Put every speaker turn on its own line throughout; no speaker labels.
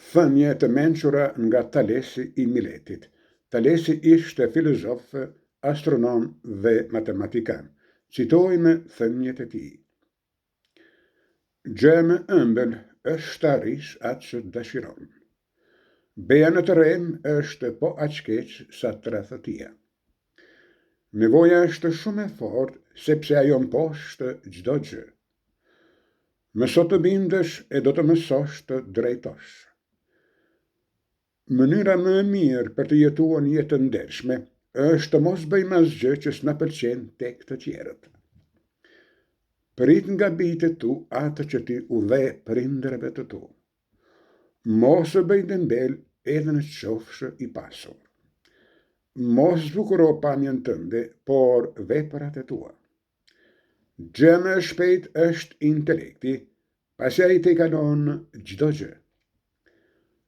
Thënie të mençura nga Talesi I Miletit. Talesi ishte filozof, astronom dhe matematikan. Citojmë thëniet e tij. Gjë më ëmbël është ta arrish atë që dëshiron. Beja në terren është po aq keq sa tradhtia. Nevoja është shumë e fortë sepse ajo mposhtë çdo gjë. Mëso të bindesh e do të mësosh të drejtosh. Mënyra më e mirë për të jetuar një jetë ndershme është të mos bëjmë asgjë që s'na pëlqen tek të tjerët. Prit nga bijtë e tu atë që ti u dhe prindërve të tu. Mos e bëj dembel edhe në qofsh I pasur. Mos zbukuro pamjen tënde, por veprat e tua. Gjë më e shpejt është intelekti, pasi ai te kalon çdo gjë.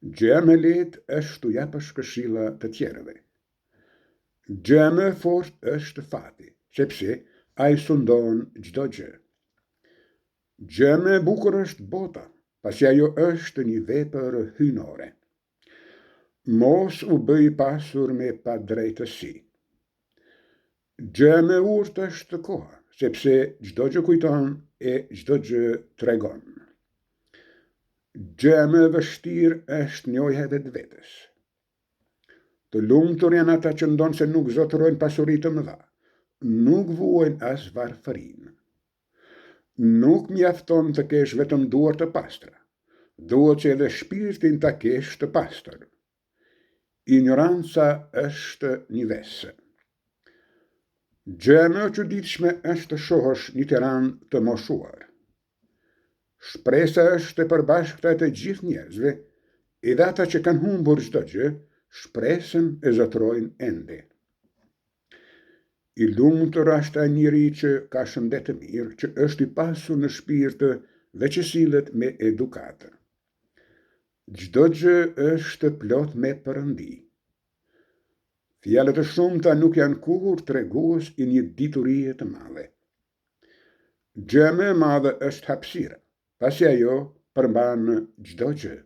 Gjë më e lehtë është t'u japësh këshilla të tjerëve. Gjë më e fortë është fati, sepse ai sundon çdo gjë. Gjë më e bukur është bota, pasi ajo është një vepër hyjnore. Mos u bëj pasur me padrejtësi. Gjë më e urtë është koha, sepse çdo gjë kujton e çdo gjë tregon. Gjë më e vështirë është njojja e vetvetes. Të lumtur janë ata që ndonë se nuk zotërojnë pasuri të mëdha, nuk vuajnë as varfërinë. Nuk mjafton të kesh vetëm duar të pastra, duhet që edhe shpirtin ta kesh të pastër. Ignoranca është një vesë. Gjë më e çuditshme është të shohësh një Tiranë të moshuar. Shpresa është e përbashkëta e të gjithë njerëzve, edhe ata që kanë humbur çdo gjë, shpresën e zotërojnë ende. I lumtur është ai njeri që ka shëndet të mirë, që është I pasur në shpirt dhe që sillet me edukatë. Çdo gjë është plot me përëndi. Fjalët e shumta nuk janë kurrë tregues I një diturie të madhe. Gjë më e madhe është hapësira, pasi ajo përmban çdo gjë.